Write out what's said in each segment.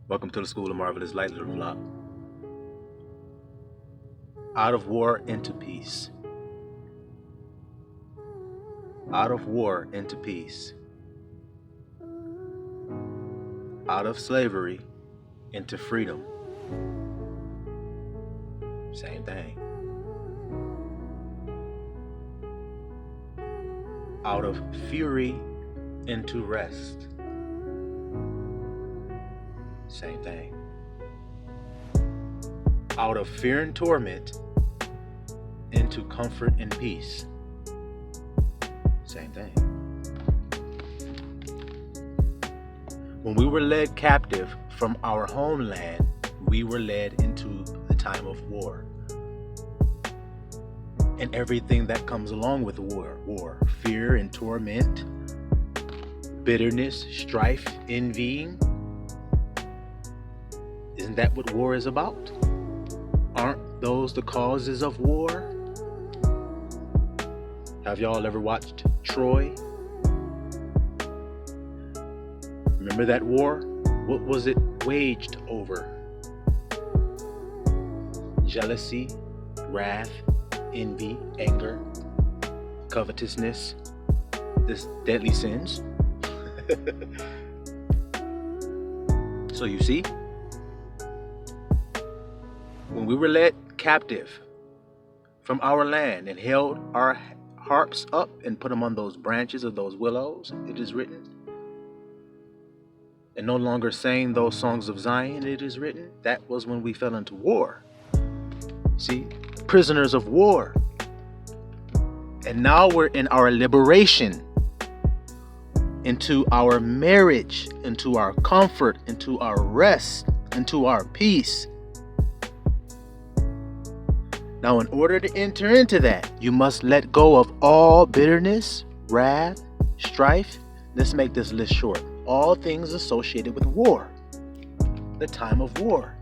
Welcome to the School of Marvelous Light, Little Flock. Out of war into peace. Out of war into peace. Out of slavery into freedom. Same thing. Out of fury into rest. Same thing. Out of fear and torment into comfort and peace. Same thing. When we were led captive from our homeland, we were led into the time of war. And everything that comes along with war, fear and torment, bitterness, strife, envying. Isn't that what war is about? Aren't those the causes of war? Have y'all ever watched Troy? Remember that war? What was it waged over? Jealousy, wrath, envy, anger, covetousness, this deadly sins. So you see, when we were led captive from our land and held our harps up and put them on those branches of those willows, it is written, and no longer sang those songs of Zion, it is written, that was when we fell into war. See, prisoners of war. And now we're in our liberation, into our marriage, into our comfort, into our rest, into our peace. Now, in order to enter into that, you must let go of all bitterness, wrath, strife. Let's make this list short. All things associated with war, the time of war.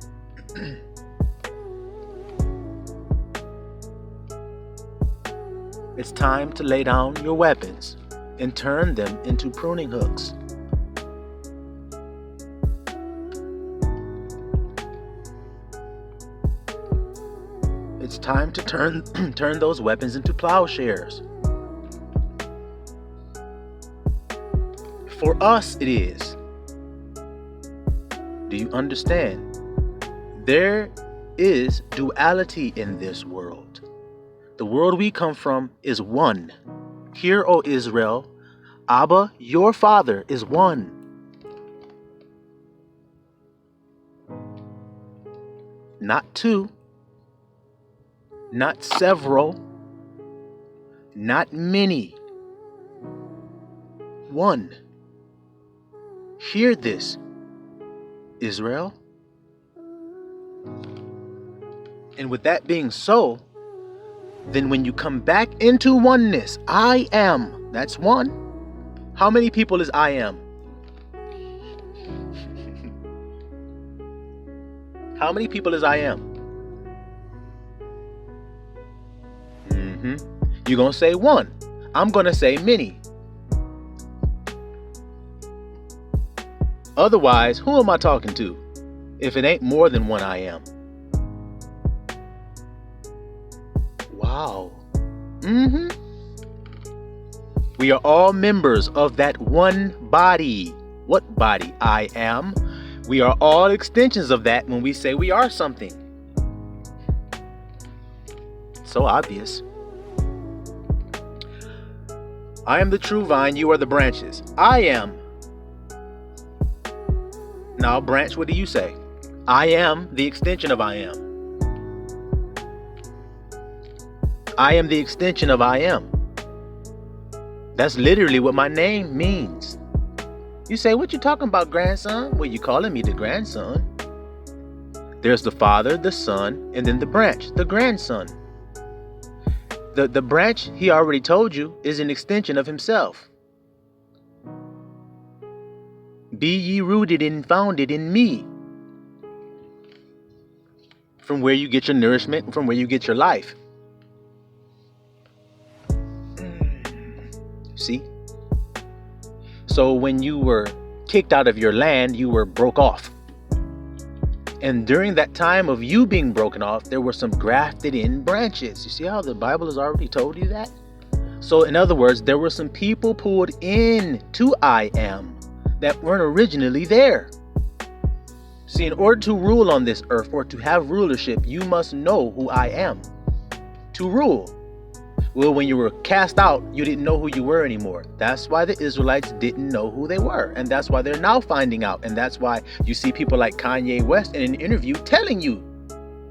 It's time to lay down your weapons and turn them into pruning hooks. It's time to turn those weapons into plowshares. For us it is. Do you understand? There is duality in this world. The world we come from is one. Hear, O Israel, Abba, your Father, is one. Not two, not several, not many. One. Hear this, Israel. And with that being so, then when you come back into oneness, I am, that's one. How many people is I am? How many people is I am? You're going to say one. I'm going to say many. Otherwise, who am I talking to if it ain't more than one I am? Wow. We are all members of that one body. What body? I am. We are all extensions of that when we say we are something. So obvious. I am the true vine, you are the branches. I am. Now, branch, what do you say? I am the extension of I am. I am the extension of I am. That's literally what my name means. You say, what you talking about, grandson? Well, you calling me the grandson. There's the Father, the Son, and then the branch, the grandson. The branch, he already told you, is an extension of himself. Be ye rooted and founded in me. From where you get your nourishment, from where you get your life. See? So when you were kicked out of your land, you were broke off. And during that time of you being broken off, there were some grafted in branches. You see how the Bible has already told you that? So in other words, there were some people pulled in to I am that weren't originally there. See, in order to rule on this earth or to have rulership, you must know who I am to rule. Well, when you were cast out, you didn't know who you were anymore. That's why the Israelites didn't know who they were. And that's why they're now finding out. And that's why you see people like Kanye West in an interview telling you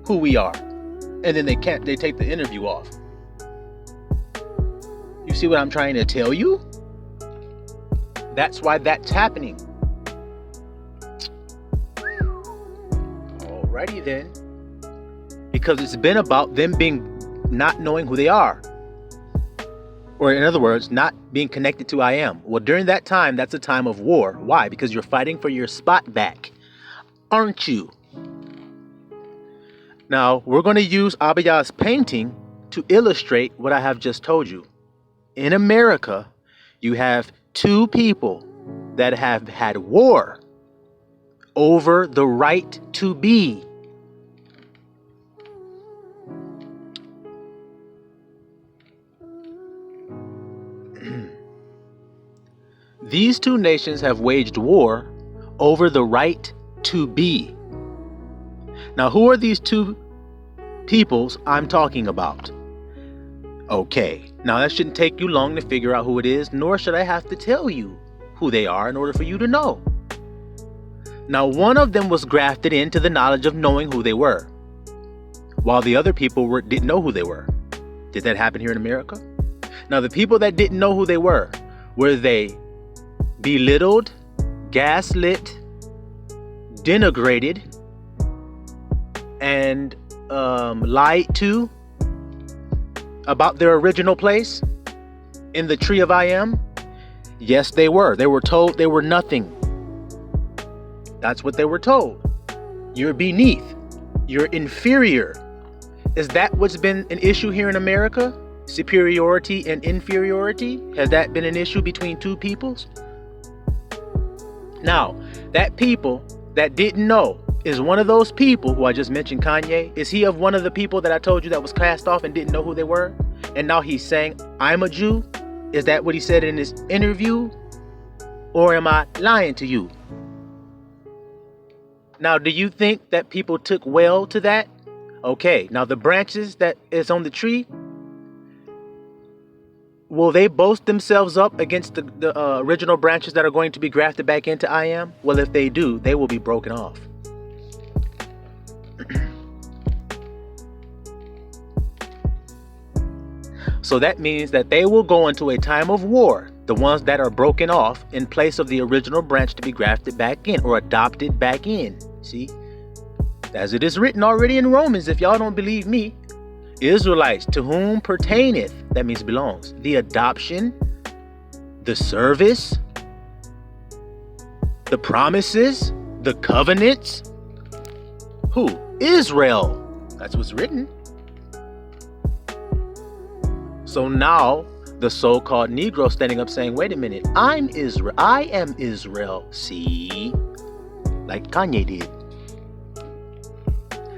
who we are. And then they take the interview off. You see what I'm trying to tell you? That's why that's happening. Alrighty then. Because it's been about them not knowing who they are. Or in other words, not being connected to I am. Well, during that time, that's a time of war. Why? Because you're fighting for your spot back. Aren't you? Now, we're going to use Abaya's painting to illustrate what I have just told you. In America, you have two people that have had war over the right to be. These two nations have waged war over the right to be. Now, who are these two peoples I'm talking about? Okay, now that shouldn't take you long to figure out who it is, nor should I have to tell you who they are in order for you to know. Now, one of them was grafted into the knowledge of knowing who they were, while the other people didn't know who they were. Did that happen here in America? Now, the people that didn't know who they were they belittled, gaslit, denigrated, and lied to about their original place in the tree of I am? Yes, they were. They were told they were nothing. That's what they were told. You're beneath. You're inferior. Is that what's been an issue here in America? Superiority and inferiority? Has that been an issue between two peoples? Now, that people that didn't know is one of those people who I just mentioned, Kanye. Is he of one of the people that I told you that was cast off and didn't know who they were? And now he's saying, I'm a Jew? Is that what he said in his interview? Or am I lying to you? Now, do you think that people took well to that? Okay, now the branches that is on the tree, will they boast themselves up against the original branches that are going to be grafted back into I am? Well, if they do, they will be broken off. So that means that they will go into a time of war, the ones that are broken off, in place of the original branch to be grafted back in or adopted back in. See? As it is written already in Romans, if y'all don't believe me, Israelites, to whom pertaineth, that means belongs, the adoption, the service, the promises, the covenants. Who? Israel. That's what's written. So now the so-called Negro standing up saying, wait a minute, I'm Israel. I am Israel. See? Like Kanye did.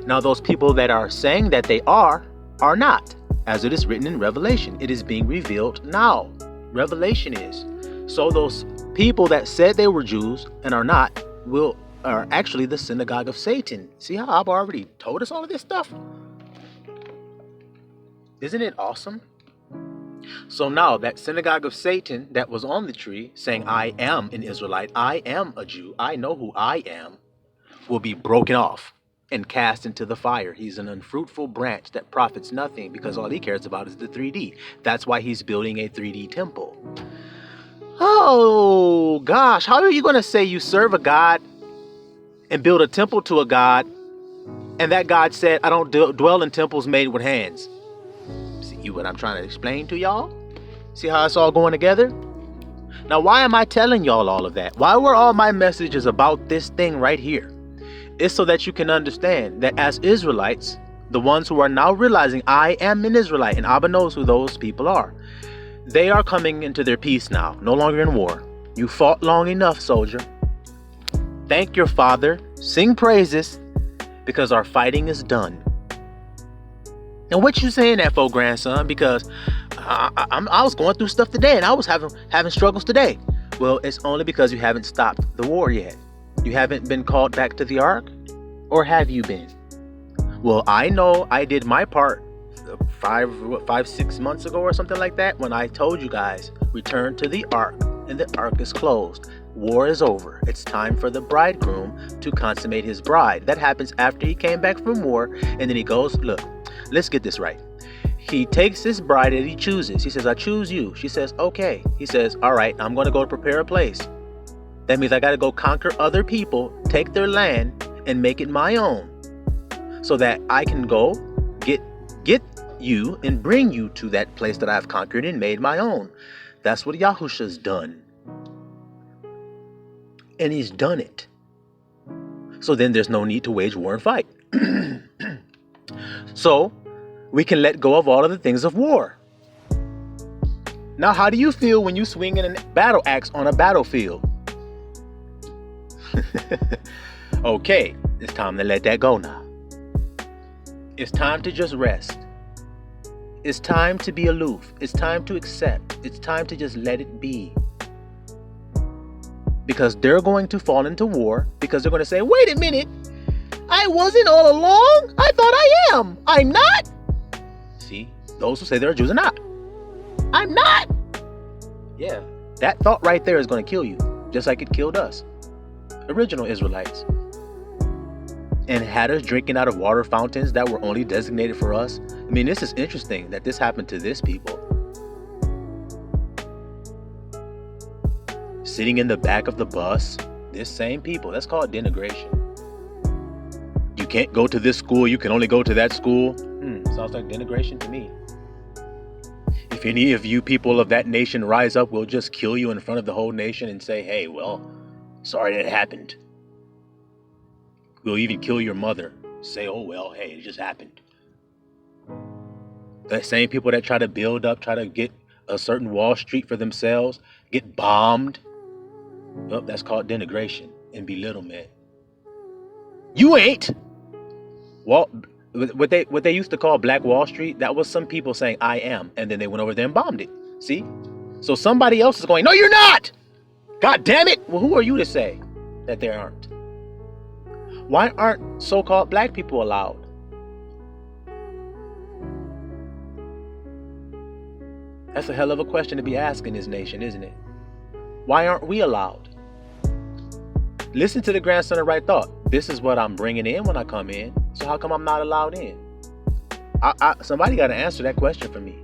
Now those people that are saying that they are not, as it is written in Revelation. It is being revealed now. Revelation is. So those people that said they were Jews and are not are actually the synagogue of Satan. See how I've already told us all of this stuff? Isn't it awesome? So now that synagogue of Satan that was on the tree saying, I am an Israelite, I am a Jew, I know who I am, will be broken off and cast into the fire. He's an unfruitful branch that profits nothing because all he cares about is the 3D. That's why he's building a 3D temple. Oh gosh, how are you going to say you serve a God and build a temple to a God and that God said, I don't dwell in temples made with hands? See what I'm trying to explain to y'all? See how it's all going together? Now, why am I telling y'all all of that? Why were all my messages about this thing right here? It's so that you can understand that as Israelites, the ones who are now realizing I am an Israelite, and Abba knows who those people are, they are coming into their peace now, no longer in war. You fought long enough, soldier. Thank your father, sing praises, because our fighting is done. And what you saying that for, grandson? Because I was going through stuff today, and I was having struggles today. Well, it's only because you haven't stopped the war yet. You haven't been called back to the ark, or have you been? Well, I know I did my part 6 months ago or something like that, when I told you guys, return to the ark, and the ark is closed. War is over. It's time for the bridegroom to consummate his bride. That happens after he came back from war, and then he goes, look, let's get this right. He takes his bride that he chooses. He says, I choose you. She says, okay. He says, all right, I'm going to go prepare a place. That means I got to go conquer other people, take their land, and make it my own, so that I can go get you and bring you to that place that I've conquered and made my own. That's what Yahusha's done. And he's done it. So then there's no need to wage war and fight. So we can let go of all of the things of war. Now, how do you feel when you swing in a battle axe on a battlefield? Okay, it's time to let that go now. It's time to just rest. It's time to be aloof. It's time to accept. It's time to just let it be. Because they're going to fall into war, because they're going to say, wait a minute, I wasn't all along. I thought I am. I'm not. See, those who say they're Jews are not. I'm not. Yeah, that thought right there is going to kill you, just like it killed us, original Israelites, and had us drinking out of water fountains that were only designated for us. I mean, this is interesting that this happened to this people. Sitting in the back of the bus, this same people. That's called denigration. You can't go to this school, you can only go to that school. Sounds like denigration to me. If any of you people of that nation rise up, we'll just kill you in front of the whole nation and say, hey, well, sorry that it happened. We'll even kill your mother. Say, oh, well, hey, it just happened. The same people that try to build up, try to get a certain Wall Street for themselves, get bombed. Oh, that's called denigration and belittlement. You ain't. Well, what they used to call Black Wall Street, that was some people saying I am, and then they went over there and bombed it. See? So somebody else is going, no, you're not. God damn it. Well, who are you to say that there aren't? Why aren't so-called black people allowed? That's a hell of a question to be asking this nation, isn't it? Why aren't we allowed? Listen to the grandson of right thought. This is what I'm bringing in when I come in. So how come I'm not allowed in? Somebody got to answer that question for me.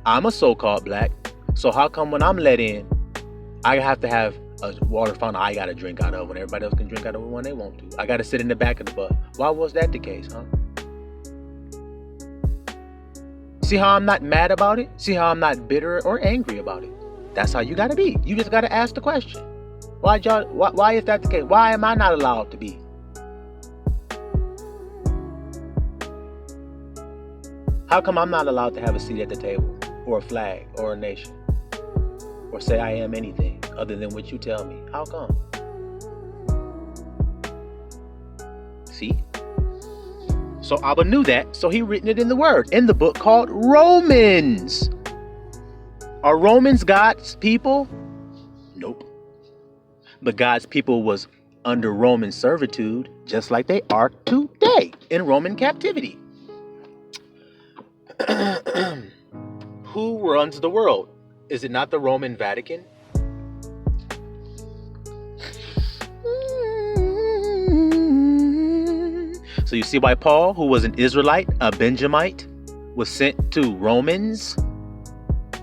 I'm a so-called black. So how come when I'm let in, I have to have a water fountain I got to drink out of when everybody else can drink out of it when they want to? I got to sit in the back of the bus. Why was that the case, huh? See how I'm not mad about it? See how I'm not bitter or angry about it? That's how you got to be. You just got to ask the question. Why is that the case? Why am I not allowed to be? How come I'm not allowed to have a seat at the table, or a flag, or a nation, or say I am anything other than what you tell me? How come? See? So Abba knew that, so he written it in the word, in the book called Romans. Are Romans God's people? Nope. But God's people was under Roman servitude, just like they are today in Roman captivity. Who runs the world? Is it not the Roman Vatican? So you see why Paul, who was an Israelite, a Benjamite, was sent to Romans,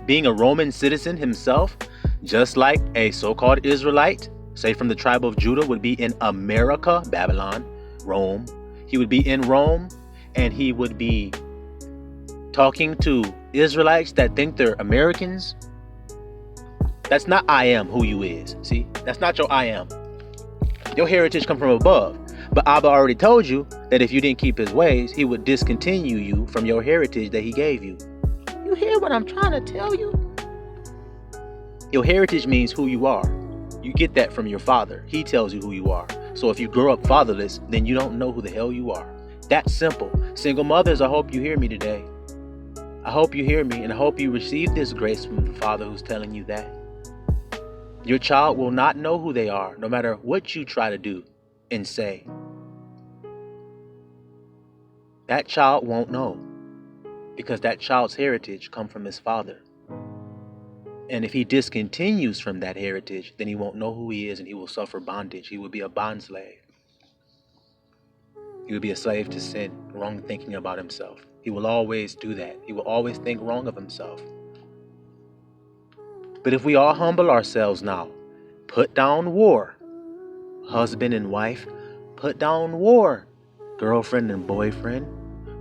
being a Roman citizen himself, just like a so-called Israelite, say from the tribe of Judah, would be in America, Babylon, Rome. He would be in Rome, and he would be talking to Israelites that think they're Americans. That's not I am who you is. See, that's not your I am. Your heritage come from above. But Abba already told you that if you didn't keep his ways, he would discontinue you from your heritage that he gave you. You hear what I'm trying to tell you? Your heritage means who you are. You get that from your father. He tells you who you are. So if you grow up fatherless, then you don't know who the hell you are. That's simple. Single mothers, I hope you hear me today. I hope you hear me, and I hope you receive this grace from the Father who's telling you that. Your child will not know who they are, no matter what you try to do and say. That child won't know, because that child's heritage comes from his father. And if he discontinues from that heritage, then he won't know who he is, and he will suffer bondage. He will be a bond slave. He will be a slave to sin, wrong thinking about himself. He will always do that. He will always think wrong of himself. But if we all humble ourselves now, put down war. Husband and wife, put down war. Girlfriend and boyfriend,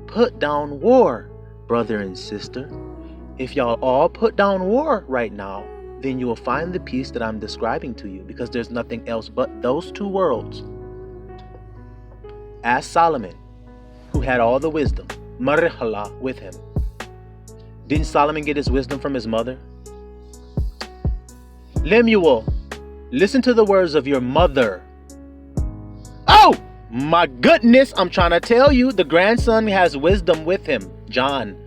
put down war. Brother and sister, if y'all all put down war right now, then you will find the peace that I'm describing to you, because there's nothing else but those two worlds. Ask Solomon, who had all the wisdom, Marihala, with him. Didn't Solomon get his wisdom from his mother? Lemuel, listen to the words of your mother. Oh, my goodness, I'm trying to tell you, the grandson has wisdom with him. John,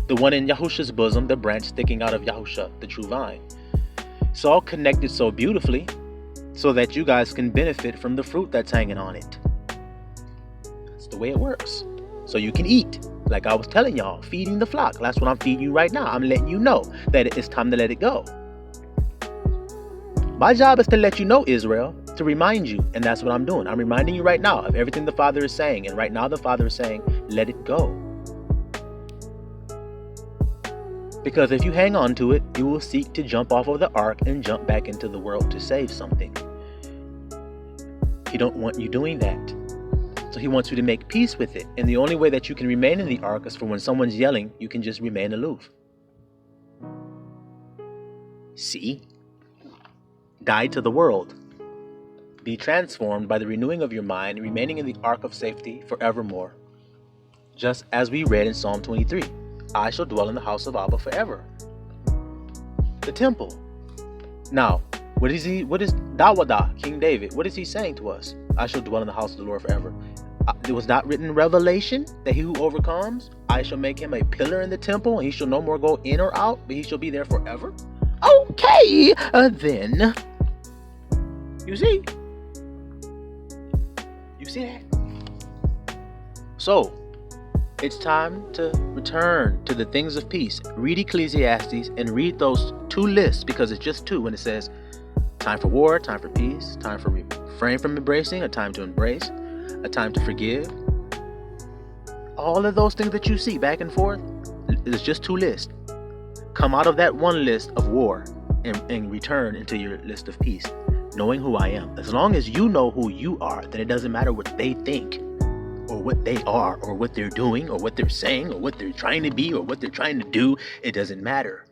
the one in Yahusha's bosom, the branch sticking out of Yahusha, the true vine. It's all connected so beautifully so that you guys can benefit from the fruit that's hanging on it. That's the way it works. So you can eat. Like I was telling y'all, feeding the flock. That's what I'm feeding you right now. I'm letting you know that it's time to let it go. My job is to let you know, Israel, to remind you, and that's what I'm doing. I'm reminding you right now of everything the Father is saying, and right now the Father is saying, let it go. Because if you hang on to it, you will seek to jump off of the ark and jump back into the world to save something. He don't want you doing that. So he wants you to make peace with it. And the only way that you can remain in the ark is for when someone's yelling, you can just remain aloof. See? Die to the world. Be transformed by the renewing of your mind, remaining in the ark of safety forevermore. Just as we read in Psalm 23, I shall dwell in the house of Abba forever. The temple. Now, what is Dawada, King David, what is he saying to us? I shall dwell in the house of the Lord forever. It was not written in Revelation that he who overcomes, I shall make him a pillar in the temple, and he shall no more go in or out, but he shall be there forever. Okay, then. You see that? So, it's time to return to the things of peace. Read Ecclesiastes and read those two lists, because it's just two when it says time for war, time for peace, time for refrain from embracing, a time to embrace, a time to forgive. All of those things that you see back and forth is just two lists. Come out of that one list of war and return into your list of peace, knowing who I am. As long as you know who you are, then it doesn't matter what they think, or what they are, or what they're doing, or what they're saying, or what they're trying to be, or what they're trying to do. It doesn't matter.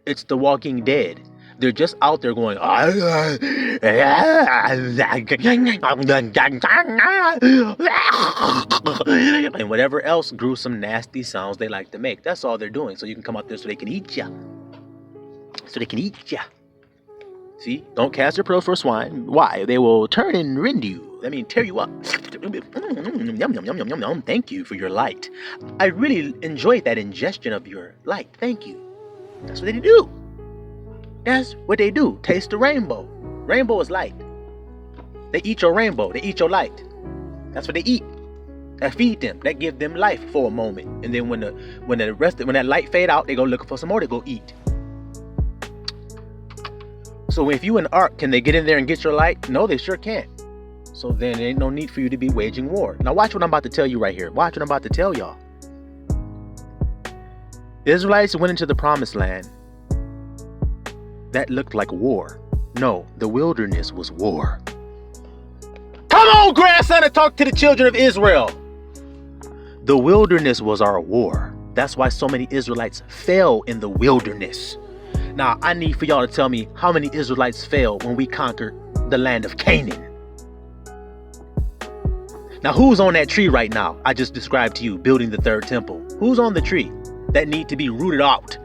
It's the Walking Dead. They're just out there going, and whatever else gruesome, nasty sounds they like to make. That's all they're doing. So you can come out there so they can eat ya. See? Don't cast your pearls for swine. Why? They will turn and rend you. I mean, tear you up. Yum, yum, yum, yum, yum, yum. Thank you for your light. I really enjoyed that ingestion of your light. Thank you. That's what they do. That's what they do. Taste the rainbow. Rainbow is light. They eat your rainbow. They eat your light. That's what they eat. That feed them. That give them life for a moment. And then when that light fade out, they go looking for some more to go eat. So if you in the ark, can they get in there and get your light? No, they sure can't. So then there ain't no need for you to be waging war. Now watch what I'm about to tell you right here. Watch what I'm about to tell y'all. The Israelites went into the promised land. That looked like war. No, the wilderness was war. Come on, grandson, and talk to the children of Israel. The wilderness was our war. That's why so many Israelites fell in the wilderness. Now, I need for y'all to tell me how many Israelites fell when we conquered the land of Canaan. Now, who's on that tree right now? I just described to you, building the third temple. Who's on the tree that need to be rooted out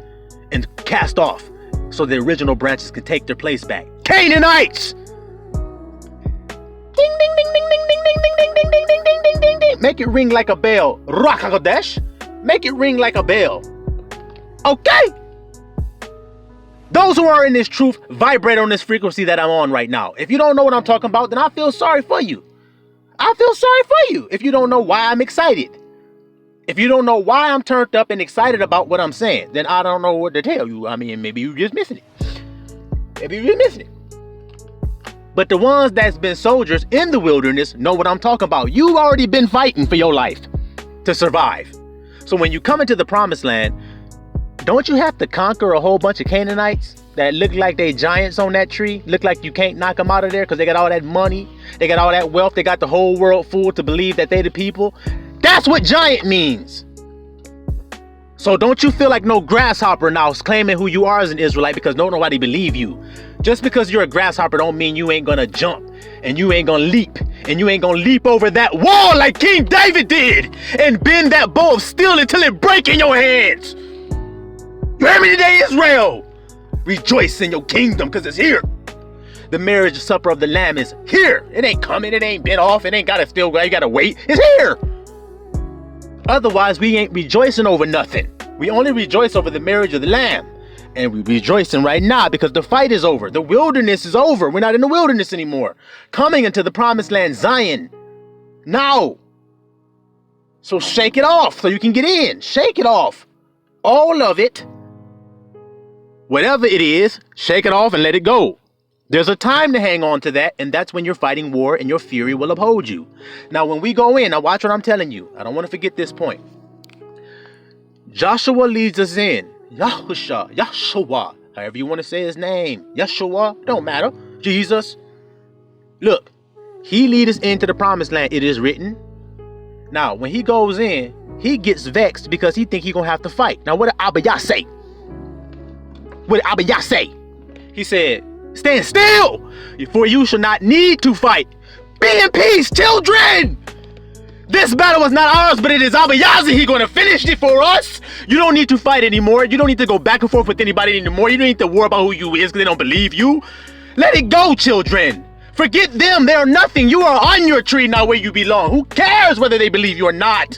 and cast off so the original branches can take their place back? Canaanites! ding, ding, ding, ding, ding, ding, ding, ding, ding, ding, ding, ding, ding. Make it ring like a bell. Ruach HaKodesh. Make it ring like a bell. Okay? Those who are in this truth vibrate on this frequency that I'm on right now. If you don't know what I'm talking about, then I feel sorry for you. I feel sorry for you if you don't know why I'm excited. If you don't know why I'm turned up and excited about what I'm saying, then I don't know what to tell you. I mean, maybe you're just missing it. Maybe you're just missing it. But the ones that's been soldiers in the wilderness know what I'm talking about. You've already been fighting for your life to survive. So when you come into the promised land, don't you have to conquer a whole bunch of Canaanites that look like they giants on that tree? Look like you can't knock them out of there because they got all that money. They got all that wealth. They got the whole world fooled to believe that they the people. That's what giant means. So don't you feel like no grasshopper now claiming who you are as an Israelite because nobody believe you. Just because you're a grasshopper don't mean you ain't gonna jump and you ain't gonna leap and you ain't gonna leap over that wall like King David did and bend that bow of steel until it break in your hands. You hear me today, Israel? Rejoice in your kingdom because it's here. The marriage supper of the Lamb is here. It ain't coming. It ain't been off. It ain't got to still, you got to wait. It's here. Otherwise, we ain't rejoicing over nothing. We only rejoice over the marriage of the Lamb. And we're rejoicing right now because the fight is over. The wilderness is over. We're not in the wilderness anymore. Coming into the promised land, Zion. Now. So shake it off so you can get in. Shake it off. All of it. Whatever it is, shake it off and let it go. There's a time to hang on to that, and that's when you're fighting war and your fury will uphold you. Now, when we go in, now watch what I'm telling you. I don't want to forget this point. Joshua leads us in. Yahshua, however you want to say his name. Yeshua, don't matter. Jesus. Look, he leads us into the promised land. It is written. Now, when he goes in, he gets vexed because he thinks he's going to have to fight. Now, what did Abiyah say? What did Abiyah say? He said, stand still, for you shall not need to fight. Be in peace, children. This battle was not ours, but it is Abiyah's. He's going to finish it for us. You don't need to fight anymore. You don't need to go back and forth with anybody anymore. You don't need to worry about who you is because they don't believe you. Let it go, children. Forget them. They are nothing. You are on your tree now where you belong. Who cares whether they believe you or not?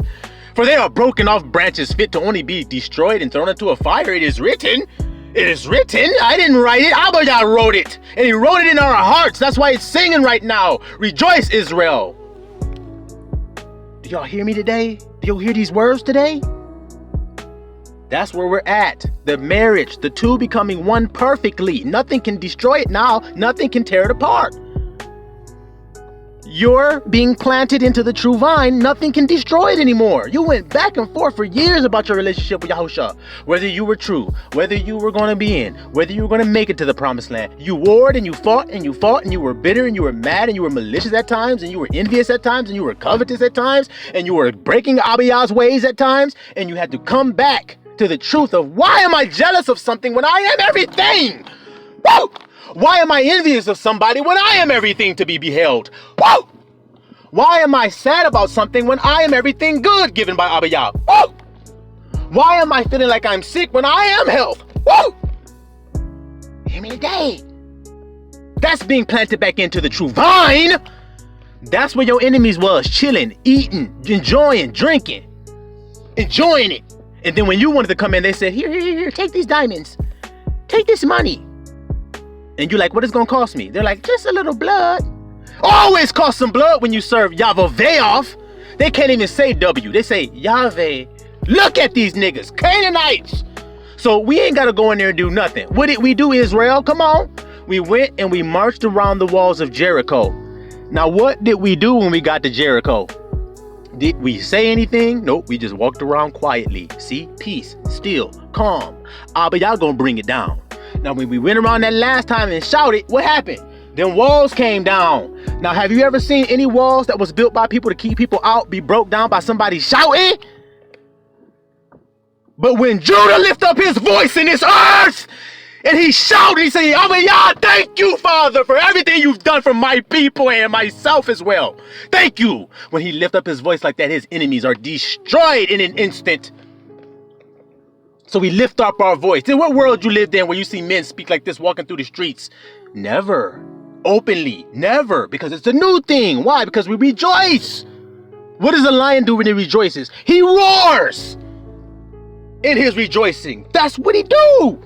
For they are broken off branches fit to only be destroyed and thrown into a fire. It is written. It is written. I didn't write it. Abiyah wrote it. And he wrote it in our hearts. That's why it's singing right now. Rejoice, Israel. Do y'all hear me today? Do y'all hear these words today? That's where we're at. The marriage, the two becoming one perfectly. Nothing can destroy it now. Nothing can tear it apart. You're being planted into the true vine. Nothing can destroy it anymore. You went back and forth for years about your relationship with Yahusha. Whether you were true, whether you were going to be in, whether you were going to make it to the promised land. You warred and you fought and you fought and you were bitter and you were mad and you were malicious at times and you were envious at times and you were covetous at times and you were breaking Abiyah's ways at times and you had to come back to the truth of why am I jealous of something when I am everything? Woo! Why am I envious of somebody when I am everything to be beheld? Woo! Why am I sad about something when I am everything good given by Abiyah? Woo! Why am I feeling like I'm sick when I am health? Woo! Hear me today. That's being planted back into the true vine. That's where your enemies was, chilling, eating, enjoying, drinking, enjoying it. And then when you wanted to come in, they said, here, take these diamonds. Take this money. And you're like, what is it going to cost me? They're like, just a little blood. Always cost some blood when you serve Yahweh. They can't even say W. They say Yahweh. Look at these niggas, Canaanites. So we ain't got to go in there and do nothing. What did we do, Israel? Come on. We went and we marched around the walls of Jericho. Now, what did we do when we got to Jericho? Did we say anything? Nope, we just walked around quietly. See? Peace, still, calm. But y'all gonna bring it down. Now, when we went around that last time and shouted, what happened? Them walls came down. Now, have you ever seen any walls that was built by people to keep people out be broke down by somebody shouting? But when Judah lift up his voice in this earth, and he shouted, he said, Abiyah, thank you, Father, for everything you've done for my people and myself as well. Thank you. When he lift up his voice like that, his enemies are destroyed in an instant. So we lift up our voice. In what world you lived in where you see men speak like this walking through the streets? Never. openly. Never. Because it's a new thing. Why? Because we rejoice. What does a lion do when he rejoices? He roars in his rejoicing. That's what he do.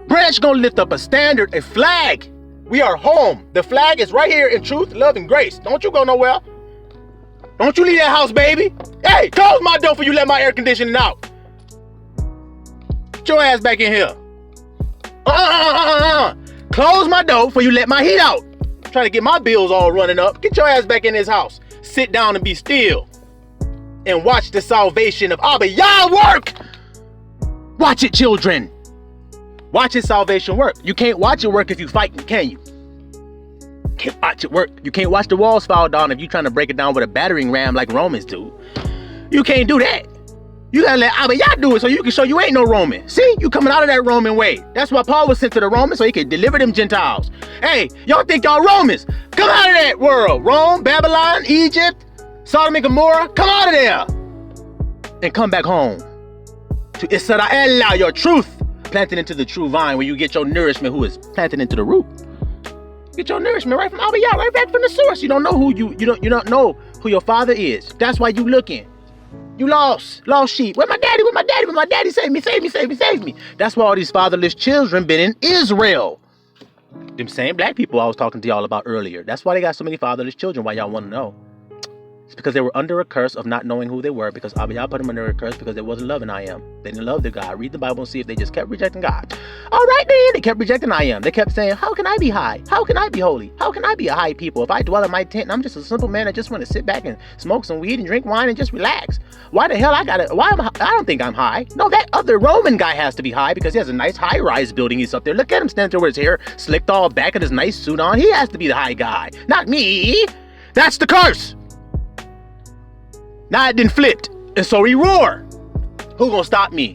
Branch gonna lift up a standard, a flag. We are home. The flag is right here in truth, love, and grace. Don't you go nowhere. Don't you leave that house, baby. Hey, close my door before you let my air conditioning out. Get your ass back in here. Close my door before you let my heat out. I'm trying to get my bills all running up. Get your ass back in this house. Sit down and be still. And watch the salvation of Abba Yah work. Watch it, children. Watch his salvation work. You can't watch it work if you fighting, can you? Can't watch it work. You can't watch the walls fall down if you're trying to break it down with a battering ram like Romans do. You can't do that. You gotta let Abba Yah do it so you can show you ain't no Roman. See, you coming out of that Roman way. That's why Paul was sent to the Romans so he could deliver them Gentiles. Hey, y'all think y'all Romans? Come out of that world. Rome, Babylon, Egypt, Sodom and Gomorrah. Come out of there and come back home to Israel, your truth, planted into the true vine where you get your nourishment, who is planted into the root. Get your nourishment right from Abba Yah, right back from the source. You don't know who you don't know who your father is. That's why you looking. You lost sheep. Where my daddy? Where my daddy? Where my daddy? Save me, save me, save me, save me. That's why all these fatherless children been in Israel. Them same black people I was talking to y'all about earlier. That's why they got so many fatherless children. Why y'all want to know? It's because they were under a curse of not knowing who they were, because Abba Yah put them under a curse because they wasn't loving I am. They didn't love their God. Read the Bible and see if they just kept rejecting God. All right then, they kept rejecting I am. They kept saying, how can I be high? How can I be holy? How can I be a high people? If I dwell in my tent and I'm just a simple man that just want to sit back and smoke some weed and drink wine and just relax. Why the hell I don't think I'm high. No, that other Roman guy has to be high because he has a nice high-rise building. He's up there. Look at him standing there with his hair slicked all back and his nice suit on. He has to be the high guy, not me. That's the curse. Now it didn't flipped, and so he roared. Who gonna stop me?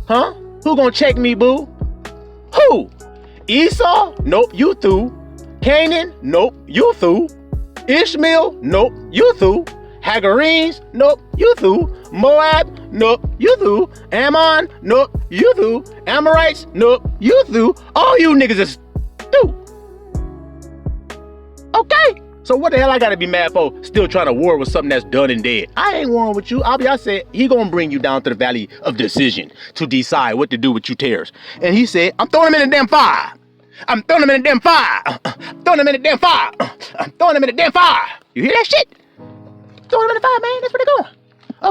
Huh? Who gonna check me, boo? Who? Esau? Nope, you through. Canaan? Nope, you through. Ishmael? Nope, you through. Hagarenes? Nope, you through. Moab? Nope, you through. Ammon? Nope, you through. Amorites? Nope, you through. All you niggas is through. Okay. So what the hell I gotta be mad for still trying to war with something that's done and dead? I ain't warring with you. Abba Yah said he gonna bring you down to the valley of decision to decide what to do with you tares. And he said, I'm throwing him in the damn fire. I'm throwing him in the damn fire. I'm throwing him in the damn fire. I'm throwing him in the damn fire. You hear that shit? Throwing him in the fire, man. That's where they're going.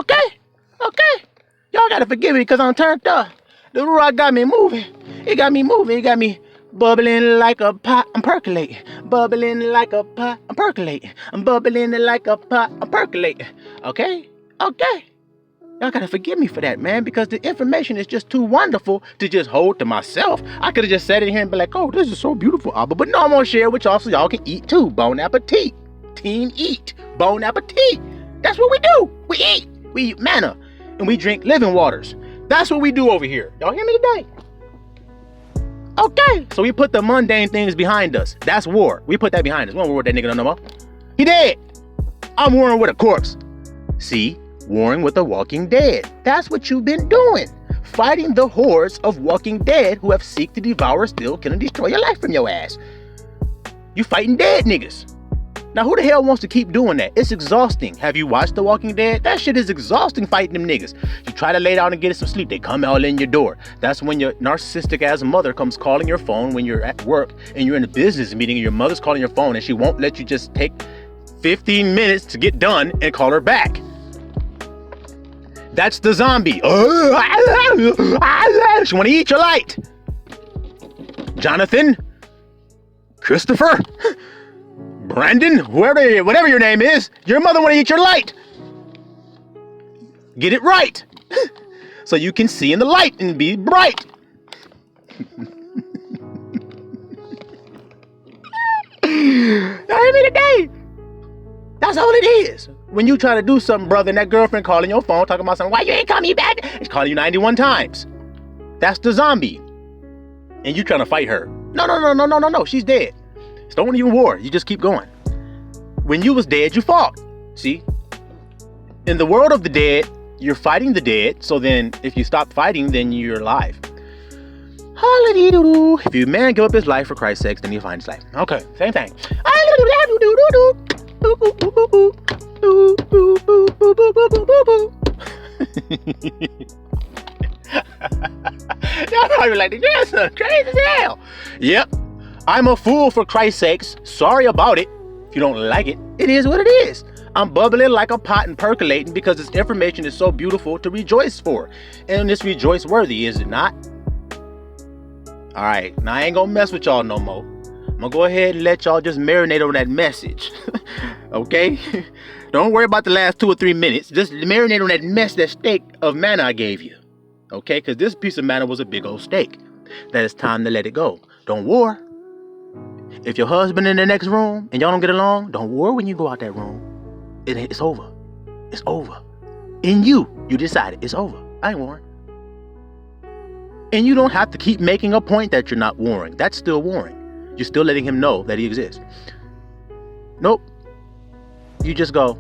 Okay? Okay. Y'all gotta forgive me because I'm turned up. The Ruach got me moving. It got me moving. It got me bubbling like a pot, I'm percolating. Bubbling like a pot, I'm percolating. I'm bubbling like a pot, I'm percolating. Okay? Okay. Y'all gotta forgive me for that, man, because the information is just too wonderful to just hold to myself. I could have just sat in here and be like, oh, this is so beautiful, Abba. But no, I'm gonna share with y'all so y'all can eat too. Bon appetit. Team eat. Bon appetit. That's what we do. We eat. We eat manna. And we drink living waters. That's what we do over here. Y'all hear me today? Okay, so we put the mundane things behind us. That's war. We put that behind us. We don't war with that nigga no more. He dead. I'm warring with a corpse. See, warring with the walking dead. That's what you've been doing. Fighting the hordes of walking dead who have seek to devour, steal, kill, and destroy your life from your ass. You fighting dead niggas. Now, who the hell wants to keep doing that? It's exhausting. Have you watched The Walking Dead? That shit is exhausting fighting them niggas. You try to lay down and get some sleep, they come all in your door. That's when your narcissistic ass mother comes calling your phone when you're at work and you're in a business meeting and your mother's calling your phone and she won't let you just take 15 minutes to get done and call her back. That's the zombie. She want to eat your light. Jonathan, Christopher, Brandon, whatever your name is, your mother want to eat your light. Get it right. So you can see in the light and be bright. Y'all hear me today? That's all it is. When you try to do something, brother, and that girlfriend calling your phone, talking about something, why you ain't call me back? It's calling you 91 times. That's the zombie. And you trying to fight her. No. She's dead. So don't even war. You just keep going. When you was dead, you fought. See? In the world of the dead, you're fighting the dead. So then if you stop fighting, then you're alive. If you man give up his life for Christ's sake, then he'll find his life. Okay, same thing. Y'all probably like, the grandson crazy as hell. Yep. I'm a fool for Christ's sakes. Sorry about it. If you don't like it, it is what it is. I'm bubbling like a pot and percolating because this information is so beautiful to rejoice for. And it's rejoice worthy, is it not? All right, now I ain't gonna mess with y'all no more. I'm gonna go ahead and let y'all just marinate on that message. Okay? Don't worry about the last 2 or 3 minutes. Just marinate on that steak of manna I gave you. Okay? Because this piece of manna was a big old steak. That it's time to let it go. Don't war. If your husband in the next room and y'all don't get along, don't war when you go out that room. It's over. It's over. In you decided it's over. I ain't warring. And you don't have to keep making a point that you're not warring. That's still warring. You're still letting him know that he exists. Nope. You just go,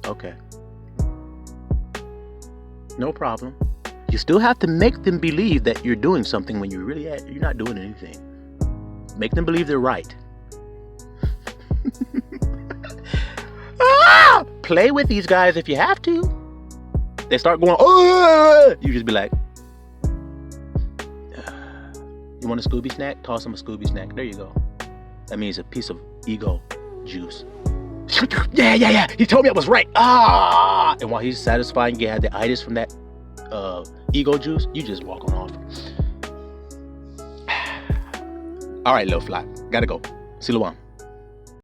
okay. No problem. You still have to make them believe that you're doing something when you're not doing anything. Make them believe they're right. Play with these guys if you have to. They start going, oh! You just be like, you want a Scooby snack? Toss them a Scooby snack. There you go. That means a piece of ego juice. Yeah. He told me I was right. And while he's satisfying you had the itis from that ego juice, you just walk on off. All right, little fly. Gotta go. See you later.